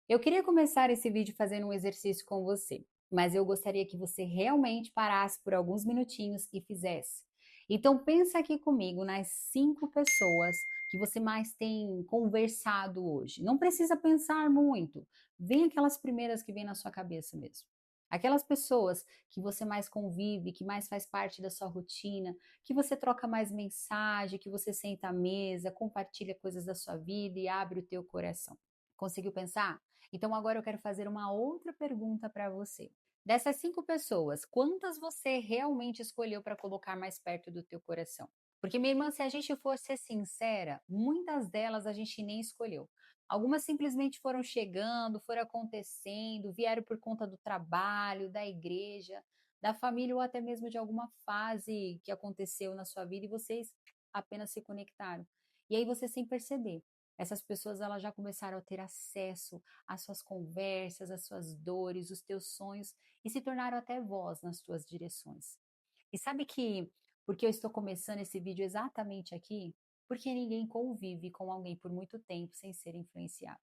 Eu queria começar esse vídeo fazendo um exercício com você, mas eu gostaria que você realmente parasse por alguns minutinhos e fizesse. Então pensa aqui comigo nas 5 pessoas que você mais tem conversado hoje. Não precisa pensar muito. Vem aquelas primeiras que vêm na sua cabeça mesmo. Aquelas pessoas que você mais convive, que mais faz parte da sua rotina, que você troca mais mensagem, que você senta à mesa, compartilha coisas da sua vida e abre o teu coração. Conseguiu pensar? Então agora eu quero fazer uma outra pergunta para você. Dessas 5 pessoas, quantas você realmente escolheu para colocar mais perto do teu coração? Porque, minha irmã, se a gente for ser sincera, muitas delas a gente nem escolheu. Algumas simplesmente foram chegando, foram acontecendo, vieram por conta do trabalho, da igreja, da família ou até mesmo de alguma fase que aconteceu na sua vida e vocês apenas se conectaram. E aí você sem perceber. Essas pessoas elas já começaram a ter acesso às suas conversas, às suas dores, os teus sonhos e se tornaram até voz nas tuas direções. E sabe que porque eu estou começando esse vídeo exatamente aqui? Porque ninguém convive com alguém por muito tempo sem ser influenciado.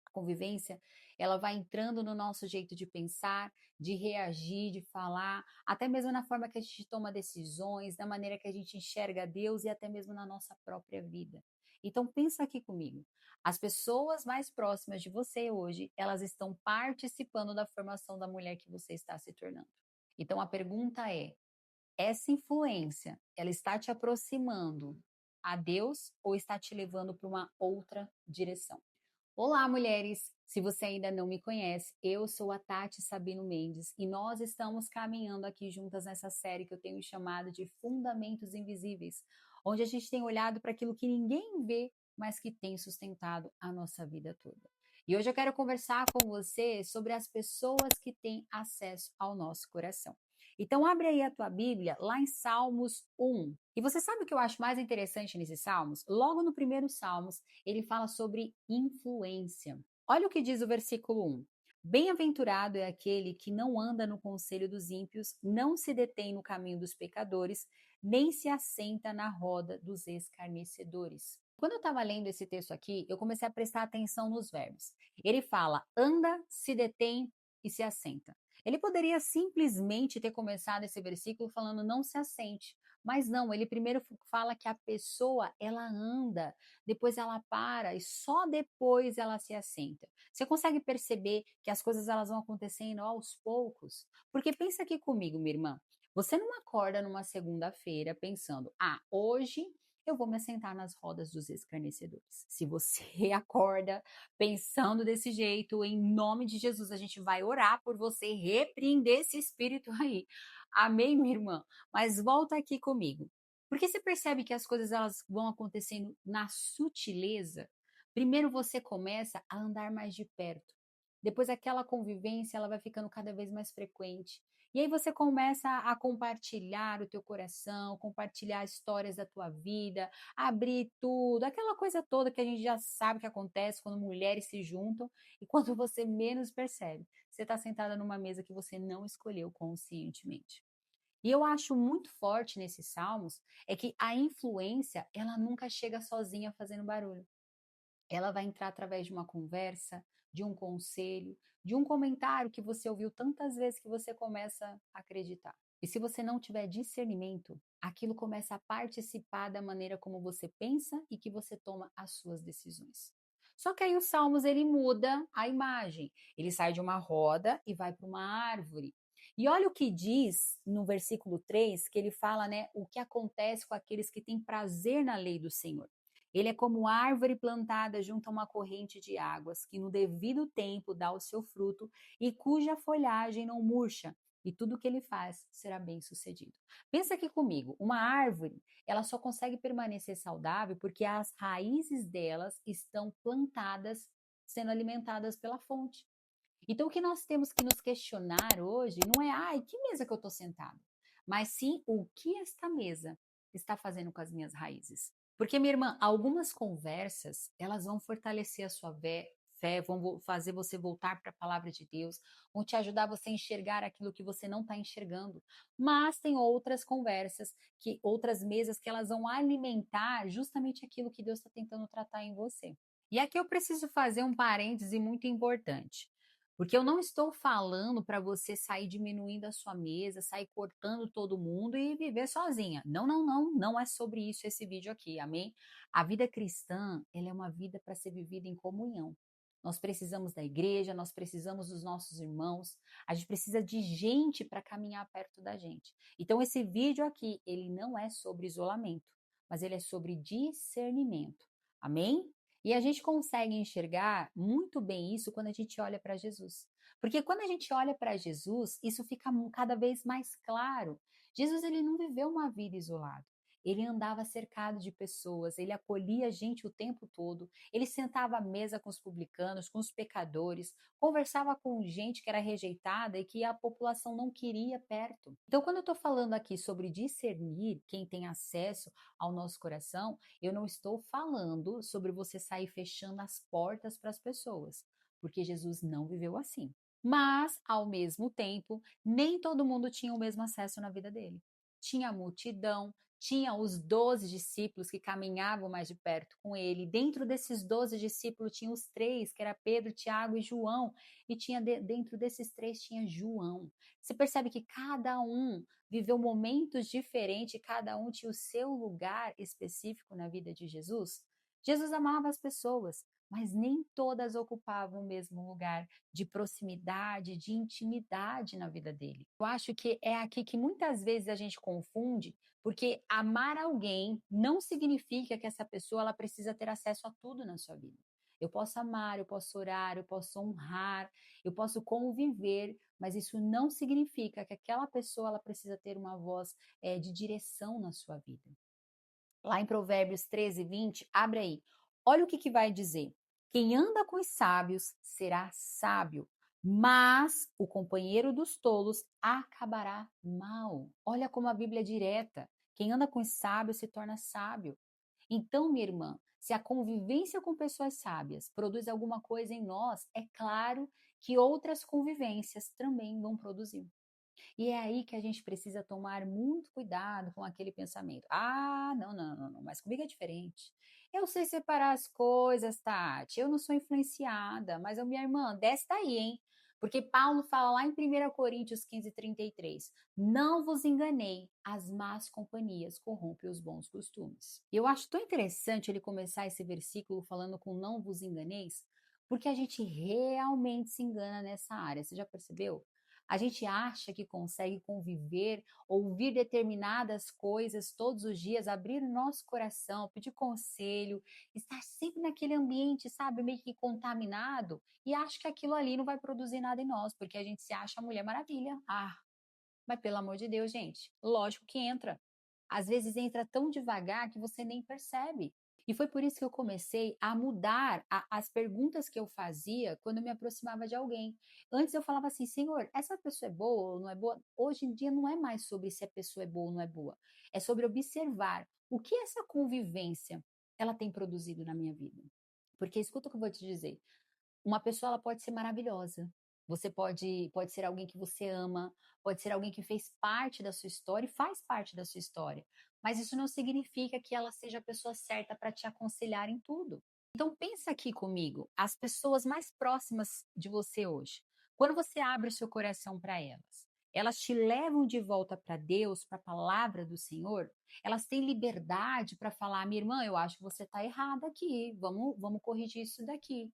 A convivência, ela vai entrando no nosso jeito de pensar, de reagir, de falar, até mesmo na forma que a gente toma decisões, na maneira que a gente enxerga Deus e até mesmo na nossa própria vida. Então pensa aqui comigo. As pessoas mais próximas de você hoje, elas estão participando da formação da mulher que você está se tornando. Então a pergunta é: essa influência, ela está te aproximando a Deus ou está te levando para uma outra direção? Olá, mulheres! Se você ainda não me conhece, eu sou a Tati Sabino Mendes e nós estamos caminhando aqui juntas nessa série que eu tenho chamado de Fundamentos Invisíveis, onde a gente tem olhado para aquilo que ninguém vê, mas que tem sustentado a nossa vida toda. E hoje eu quero conversar com você sobre as pessoas que têm acesso ao nosso coração. Então abre aí a tua Bíblia lá em Salmos 1. E você sabe o que eu acho mais interessante nesses salmos? Logo no primeiro Salmos, ele fala sobre influência. Olha o que diz o versículo 1. Bem-aventurado é aquele que não anda no conselho dos ímpios, não se detém no caminho dos pecadores, nem se assenta na roda dos escarnecedores. Quando eu estava lendo esse texto aqui, eu comecei a prestar atenção nos verbos. Ele fala anda, se detém e se assenta. Ele poderia simplesmente ter começado esse versículo falando não se assente, mas não, ele primeiro fala que a pessoa ela anda, depois ela para e só depois ela se assenta. Você consegue perceber que as coisas elas vão acontecendo aos poucos? Porque pensa aqui comigo, minha irmã. Você não acorda numa segunda-feira pensando: "Ah, hoje eu vou me assentar nas rodas dos escarnecedores". Se você acorda pensando desse jeito, em nome de Jesus, a gente vai orar por você, repreender esse espírito aí. Amém, minha irmã? Mas volta aqui comigo. Porque você percebe que as coisas elas vão acontecendo na sutileza? Primeiro você começa a andar mais de perto. Depois aquela convivência ela vai ficando cada vez mais frequente. E aí você começa a compartilhar o teu coração, compartilhar histórias da tua vida, abrir tudo, aquela coisa toda que a gente já sabe que acontece quando mulheres se juntam e quando você menos percebe. Você está sentada numa mesa que você não escolheu conscientemente. E eu acho muito forte nesses salmos é que a influência, ela nunca chega sozinha fazendo barulho. Ela vai entrar através de uma conversa, de um conselho, de um comentário que você ouviu tantas vezes que você começa a acreditar. E se você não tiver discernimento, aquilo começa a participar da maneira como você pensa e que você toma as suas decisões. Só que aí os Salmos ele muda a imagem. Ele sai de uma roda e vai para uma árvore. E olha o que diz no versículo 3, que ele fala, né, o que acontece com aqueles que têm prazer na lei do Senhor. Ele é como árvore plantada junto a uma corrente de águas, que no devido tempo dá o seu fruto e cuja folhagem não murcha, e tudo que ele faz será bem sucedido. Pensa aqui comigo, uma árvore, ela só consegue permanecer saudável porque as raízes delas estão plantadas, sendo alimentadas pela fonte. Então, o que nós temos que nos questionar hoje não é, ai, que mesa que eu estou sentado, mas sim o que esta mesa está fazendo com as minhas raízes. Porque, minha irmã, algumas conversas, elas vão fortalecer a sua fé, vão fazer você voltar para a palavra de Deus, vão te ajudar você a enxergar aquilo que você não está enxergando. Mas tem outras conversas, outras mesas que elas vão alimentar justamente aquilo que Deus está tentando tratar em você. E aqui eu preciso fazer um parêntese muito importante, porque eu não estou falando para você sair diminuindo a sua mesa, sair cortando todo mundo e viver sozinha. Não, não, não, não é sobre isso esse vídeo aqui, amém? A vida cristã, ela é uma vida para ser vivida em comunhão. Nós precisamos da igreja, nós precisamos dos nossos irmãos, a gente precisa de gente para caminhar perto da gente. Então esse vídeo aqui, ele não é sobre isolamento, mas ele é sobre discernimento. Amém? E a gente consegue enxergar muito bem isso quando a gente olha para Jesus. Porque quando a gente olha para Jesus, isso fica cada vez mais claro. Jesus ele não viveu uma vida isolada. Ele andava cercado de pessoas, ele acolhia a gente o tempo todo, ele sentava à mesa com os publicanos, com os pecadores, conversava com gente que era rejeitada e que a população não queria perto. Então, quando eu estou falando aqui sobre discernir quem tem acesso ao nosso coração, eu não estou falando sobre você sair fechando as portas para as pessoas, porque Jesus não viveu assim. Mas, ao mesmo tempo, nem todo mundo tinha o mesmo acesso na vida dele. Tinha a multidão, tinha os 12 discípulos que caminhavam mais de perto com ele. Dentro desses 12 discípulos tinha os três, que era Pedro, Tiago e João. E tinha dentro desses três tinha João. Você percebe que cada um viveu momentos diferentes, cada um tinha o seu lugar específico na vida de Jesus. Jesus amava as pessoas, mas nem todas ocupavam o mesmo lugar de proximidade, de intimidade na vida dele. Eu acho que é aqui que muitas vezes a gente confunde, porque amar alguém não significa que essa pessoa ela precisa ter acesso a tudo na sua vida. Eu posso amar, eu posso orar, eu posso honrar, eu posso conviver, mas isso não significa que aquela pessoa ela precisa ter uma voz de direção na sua vida. Lá em Provérbios 13, 20, abre aí. Olha o que vai dizer. Quem anda com os sábios será sábio, mas o companheiro dos tolos acabará mal. Olha como a Bíblia é direta. Quem anda com os sábios se torna sábio. Então, minha irmã, se a convivência com pessoas sábias produz alguma coisa em nós, é claro que outras convivências também vão produzir. E é aí que a gente precisa tomar muito cuidado com aquele pensamento. Ah, não, não, não, não, mas comigo é diferente. Eu sei separar as coisas, Tati. Eu não sou influenciada, mas a minha irmã, desce daí, hein? Porque Paulo fala lá em 1 Coríntios 15:33, não vos enganei, as más companhias corrompem os bons costumes. E eu acho tão interessante ele começar esse versículo falando com não vos enganeis, porque a gente realmente se engana nessa área. Você já percebeu? A gente acha que consegue conviver, ouvir determinadas coisas todos os dias, abrir o nosso coração, pedir conselho, estar sempre naquele ambiente, sabe, meio que contaminado, e acha que aquilo ali não vai produzir nada em nós, porque a gente se acha a Mulher Maravilha. Ah, mas pelo amor de Deus, gente, lógico que entra. Às vezes entra tão devagar que você nem percebe. E foi por isso que eu comecei a mudar as perguntas que eu fazia quando eu me aproximava de alguém. Antes eu falava assim, Senhor, essa pessoa é boa ou não é boa? Hoje em dia não é mais sobre se a pessoa é boa ou não é boa. É sobre observar o que essa convivência ela tem produzido na minha vida. Porque escuta o que eu vou te dizer. Uma pessoa ela pode ser maravilhosa. Você pode ser alguém que você ama, pode ser alguém que fez parte da sua história e faz parte da sua história. Mas isso não significa que ela seja a pessoa certa para te aconselhar em tudo. Então pensa aqui comigo, as pessoas mais próximas de você hoje. Quando você abre o seu coração para elas te levam de volta para Deus, para a palavra do Senhor, elas têm liberdade para falar, minha irmã, eu acho que você está errada aqui, vamos corrigir isso daqui.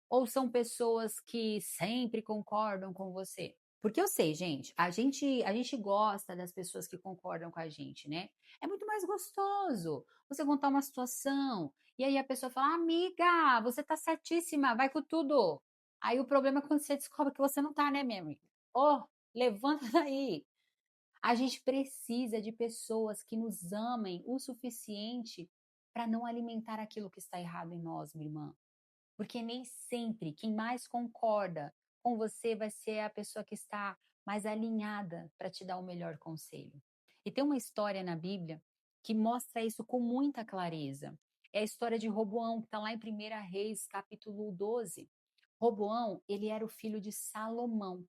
Ou são pessoas que sempre concordam com você? Porque eu sei, gente, a gente gosta das pessoas que concordam com a gente, né? É muito mais gostoso você contar uma situação e aí a pessoa fala: "Amiga, você tá certíssima, vai com tudo". Aí o problema é quando você descobre que você não tá, né, minha amiga? Oh, levanta daí. A gente precisa de pessoas que nos amem o suficiente para não alimentar aquilo que está errado em nós, minha irmã. Porque nem sempre quem mais concorda com você vai ser a pessoa que está mais alinhada para te dar o melhor conselho. E tem uma história na Bíblia que mostra isso com muita clareza. É a história de Roboão, que está lá em 1 Reis, capítulo 12. Roboão, ele era o filho de Salomão.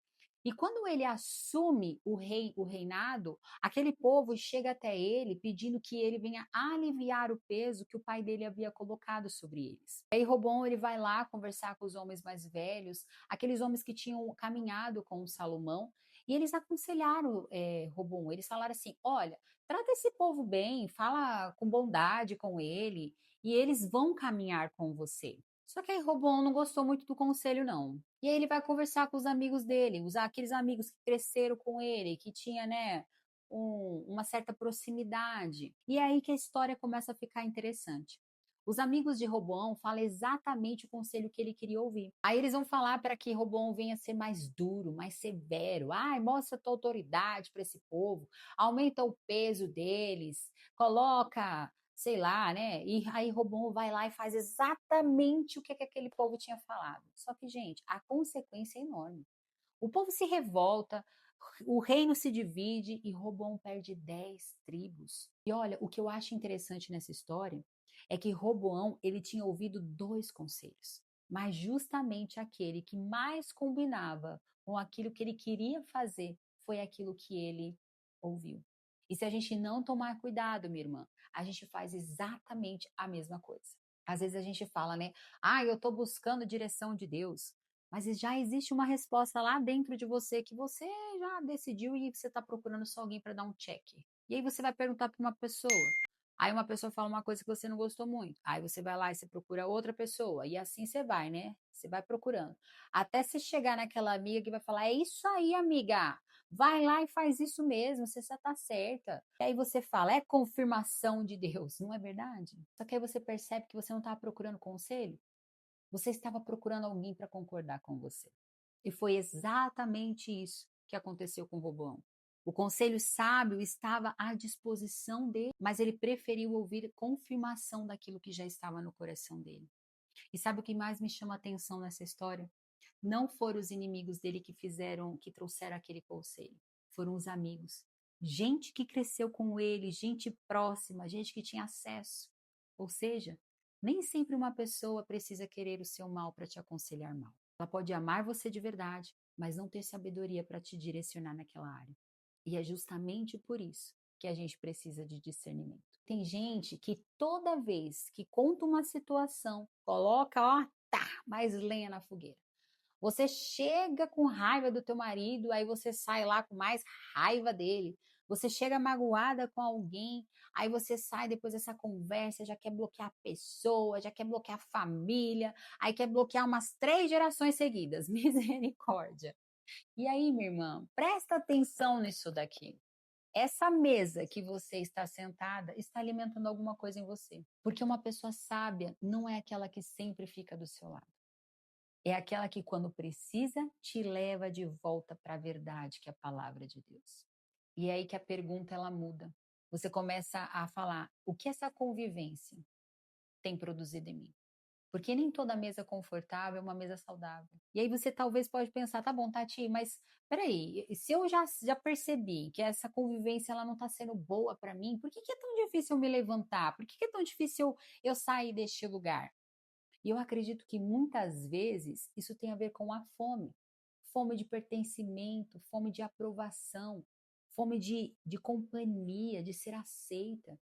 E quando ele assume o reinado, aquele povo chega até ele pedindo que ele venha aliviar o peso que o pai dele havia colocado sobre eles. Aí Roboão ele vai lá conversar com os homens mais velhos, aqueles homens que tinham caminhado com o Salomão, e eles aconselharam Roboão. Eles falaram assim: olha, trata esse povo bem, fala com bondade com ele, e eles vão caminhar com você. Só que aí Roboão não gostou muito do conselho, não. E aí ele vai conversar com os amigos dele, aqueles amigos que cresceram com ele, que tinha, né, uma certa proximidade. E é aí que a história começa a ficar interessante. Os amigos de Roboão falam exatamente o conselho que ele queria ouvir. Aí eles vão falar para que Roboão venha ser mais duro, mais severo. Ai, mostra tua autoridade para esse povo, aumenta o peso deles, coloca sei lá, né? E aí Roboão vai lá e faz exatamente o que aquele povo tinha falado. Só que, gente, a consequência é enorme. O povo se revolta, o reino se divide e Roboão perde 10 tribos. E olha, o que eu acho interessante nessa história é que Roboão, ele tinha ouvido dois conselhos, mas justamente aquele que mais combinava com aquilo que ele queria fazer foi aquilo que ele ouviu. E se a gente não tomar cuidado, minha irmã, a gente faz exatamente a mesma coisa. Às vezes a gente fala, né? Ah, eu estou buscando direção de Deus. Mas já existe uma resposta lá dentro de você que você já decidiu e você está procurando só alguém para dar um check. E aí você vai perguntar para uma pessoa. Aí uma pessoa fala uma coisa que você não gostou muito. Aí você vai lá e você procura outra pessoa. E assim você vai, né? Você vai procurando. Até você chegar naquela amiga que vai falar: é isso aí, amiga. Vai lá e faz isso mesmo, você já está certa. E aí você fala: é confirmação de Deus, não é verdade? Só que aí você percebe que você não estava procurando conselho. Você estava procurando alguém para concordar com você. E foi exatamente isso que aconteceu com Roboão. O conselho sábio estava à disposição dele, mas ele preferiu ouvir confirmação daquilo que já estava no coração dele. E sabe o que mais me chama a atenção nessa história? Não foram os inimigos dele que trouxeram aquele conselho. Foram os amigos. Gente que cresceu com ele, gente próxima, gente que tinha acesso. Ou seja, nem sempre uma pessoa precisa querer o seu mal para te aconselhar mal. Ela pode amar você de verdade, mas não ter sabedoria para te direcionar naquela área. E é justamente por isso que a gente precisa de discernimento. Tem gente que toda vez que conta uma situação, coloca, ó, tá, mais lenha na fogueira. Você chega com raiva do teu marido, aí você sai lá com mais raiva dele. Você chega magoada com alguém, aí você sai depois dessa conversa, já quer bloquear a pessoa, já quer bloquear a família, aí quer bloquear umas 3 gerações seguidas. Misericórdia. E aí, minha irmã, presta atenção nisso daqui. Essa mesa que você está sentada está alimentando alguma coisa em você. Porque uma pessoa sábia não é aquela que sempre fica do seu lado. É aquela que, quando precisa, te leva de volta para a verdade, que é a palavra de Deus. E é aí que a pergunta ela muda. Você começa a falar: o que essa convivência tem produzido em mim? Porque nem toda mesa confortável é uma mesa saudável. E aí você talvez pode pensar: tá bom, Tati, mas peraí, se eu já percebi que essa convivência ela não está sendo boa para mim, por que é tão difícil eu me levantar? Por que é tão difícil eu sair deste lugar? E eu acredito que muitas vezes isso tem a ver com a fome. Fome de pertencimento, fome de aprovação, fome de companhia, de ser aceita.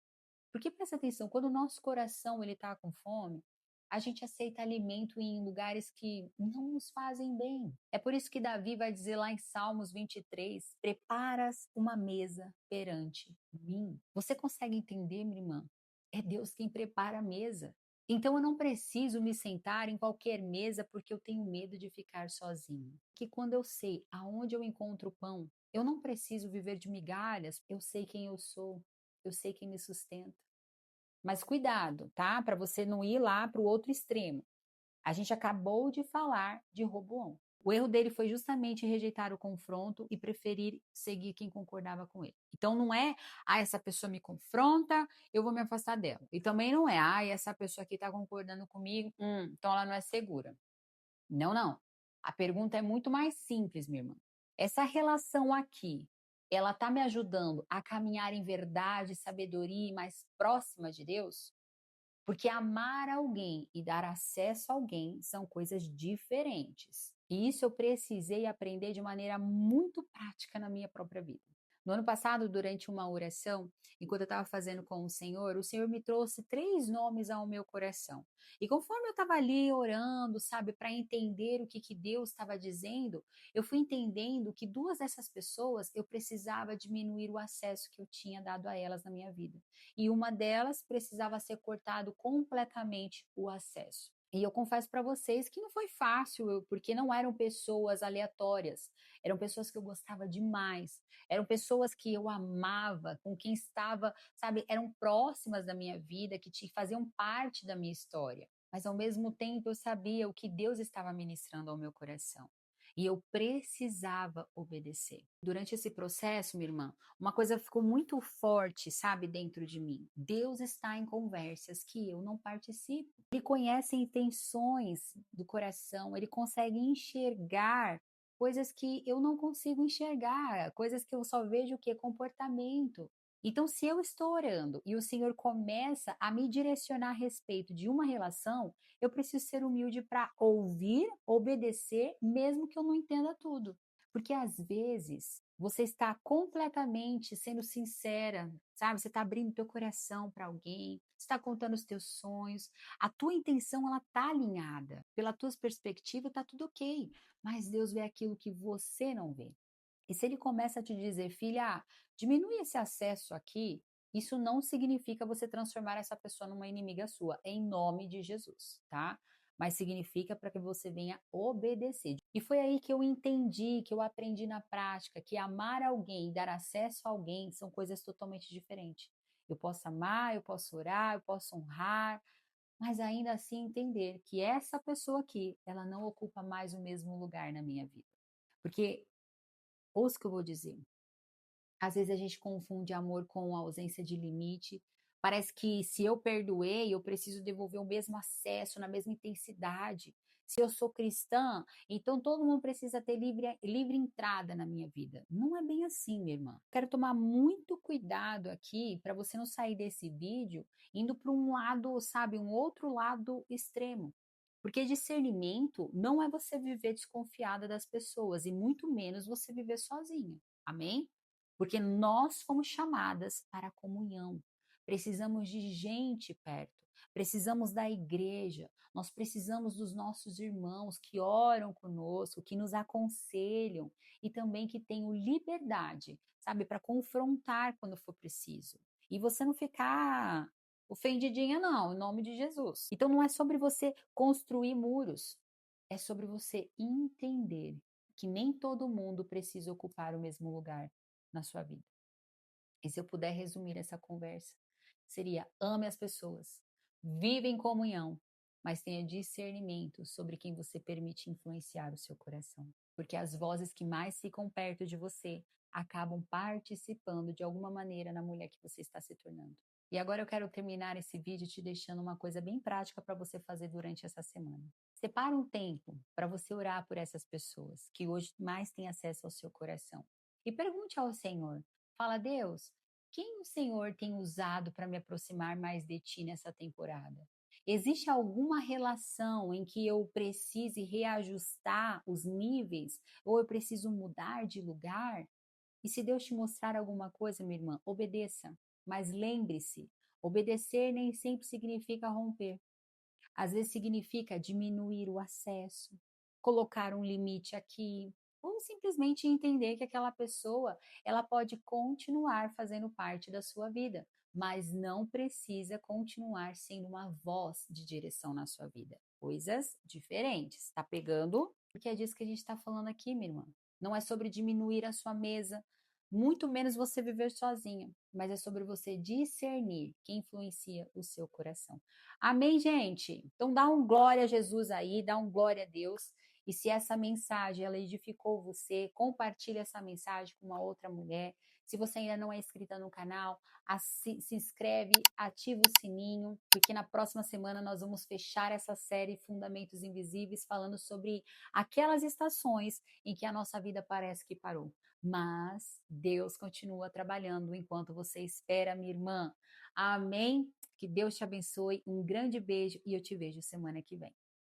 Porque presta atenção, quando o nosso coração ele está com fome, a gente aceita alimento em lugares que não nos fazem bem. É por isso que Davi vai dizer lá em Salmos 23, preparas uma mesa perante mim. Você consegue entender, minha irmã? É Deus quem prepara a mesa. Então eu não preciso me sentar em qualquer mesa porque eu tenho medo de ficar sozinho. Que quando eu sei aonde eu encontro o pão, eu não preciso viver de migalhas, eu sei quem eu sou, eu sei quem me sustenta. Mas cuidado, tá? Para você não ir lá para o outro extremo. A gente acabou de falar de Roboão. O erro dele foi justamente rejeitar o confronto e preferir seguir quem concordava com ele. Então não é, essa pessoa me confronta, eu vou me afastar dela. E também não é, essa pessoa aqui está concordando comigo, então ela não é segura. Não, não. A pergunta é muito mais simples, minha irmã. Essa relação aqui, ela está me ajudando a caminhar em verdade, sabedoria e mais próxima de Deus? Porque amar alguém e dar acesso a alguém são coisas diferentes. E isso eu precisei aprender de maneira muito prática na minha própria vida. No ano passado, durante uma oração, enquanto eu estava fazendo com o Senhor me trouxe 3 nomes ao meu coração. E conforme eu estava ali orando, sabe, para entender o que Deus estava dizendo, eu fui entendendo que 2 dessas pessoas eu precisava diminuir o acesso que eu tinha dado a elas na minha vida. E uma delas precisava ser cortado completamente o acesso. E eu confesso para vocês que não foi fácil, porque não eram pessoas aleatórias, eram pessoas que eu gostava demais, eram pessoas que eu amava, com quem estava, sabe, eram próximas da minha vida, que faziam parte da minha história. Mas ao mesmo tempo eu sabia o que Deus estava ministrando ao meu coração. E eu precisava obedecer. Durante esse processo, minha irmã, uma coisa ficou muito forte, sabe, dentro de mim. Deus está em conversas que eu não participo. Ele conhece intenções do coração, ele consegue enxergar coisas que eu não consigo enxergar, coisas que eu só vejo o que comportamento. Então, se eu estou orando e o Senhor começa a me direcionar a respeito de uma relação, eu preciso ser humilde para ouvir, obedecer, mesmo que eu não entenda tudo. Porque às vezes você está completamente sendo sincera, sabe? Você está abrindo teu coração para alguém, está contando os teus sonhos, a tua intenção ela tá alinhada, pela tua perspectiva tá tudo ok, mas Deus vê aquilo que você não vê. E se ele começa a te dizer, filha, diminui esse acesso aqui, isso não significa você transformar essa pessoa numa inimiga sua, em nome de Jesus, tá? Mas significa para que você venha obedecer. E foi aí que eu entendi, que eu aprendi na prática, que amar alguém e dar acesso a alguém são coisas totalmente diferentes. Eu posso amar, eu posso orar, eu posso honrar, mas ainda assim entender que essa pessoa aqui, ela não ocupa mais o mesmo lugar na minha vida. Porque, ouça o que eu vou dizer, às vezes a gente confunde amor com ausência de limite. Parece que se eu perdoei, eu preciso devolver o mesmo acesso, na mesma intensidade. Se eu sou cristã, então todo mundo precisa ter livre entrada na minha vida. Não é bem assim, minha irmã. Quero tomar muito cuidado aqui para você não sair desse vídeo indo para um lado, sabe, um outro lado extremo. Porque discernimento não é você viver desconfiada das pessoas e muito menos você viver sozinha. Amém? Porque nós fomos chamadas para a comunhão. Precisamos de gente perto, precisamos da igreja, nós precisamos dos nossos irmãos que oram conosco, que nos aconselham e também que tenham liberdade, sabe, para confrontar quando for preciso. E você não ficar ofendidinha, não, em nome de Jesus. Então não é sobre você construir muros, é sobre você entender que nem todo mundo precisa ocupar o mesmo lugar na sua vida. E se eu puder resumir essa conversa, seria: ame as pessoas, vive em comunhão, mas tenha discernimento sobre quem você permite influenciar o seu coração. Porque as vozes que mais ficam perto de você acabam participando de alguma maneira na mulher que você está se tornando. E agora eu quero terminar esse vídeo te deixando uma coisa bem prática para você fazer durante essa semana. Separa um tempo para você orar por essas pessoas que hoje mais têm acesso ao seu coração. E pergunte ao Senhor, fala: Deus, quem o Senhor tem usado para me aproximar mais de ti nessa temporada? Existe alguma relação em que eu precise reajustar os níveis ou eu preciso mudar de lugar? E se Deus te mostrar alguma coisa, minha irmã, obedeça. Mas lembre-se, obedecer nem sempre significa romper. Às vezes significa diminuir o acesso, colocar um limite aqui, ou simplesmente entender que aquela pessoa, ela pode continuar fazendo parte da sua vida, mas não precisa continuar sendo uma voz de direção na sua vida. Coisas diferentes. Tá pegando? Porque é disso que a gente está falando aqui, minha irmã. Não é sobre diminuir a sua mesa, muito menos você viver sozinha, mas é sobre você discernir quem influencia o seu coração. Amém, gente? Então dá um glória a Jesus aí, dá um glória a Deus. E se essa mensagem ela edificou você, compartilhe essa mensagem com uma outra mulher. Se você ainda não é inscrita no canal, se inscreve, ativa o sininho, porque na próxima semana nós vamos fechar essa série Fundamentos Invisíveis, falando sobre aquelas estações em que a nossa vida parece que parou. Mas Deus continua trabalhando enquanto você espera, minha irmã. Amém? Que Deus te abençoe, um grande beijo e eu te vejo semana que vem.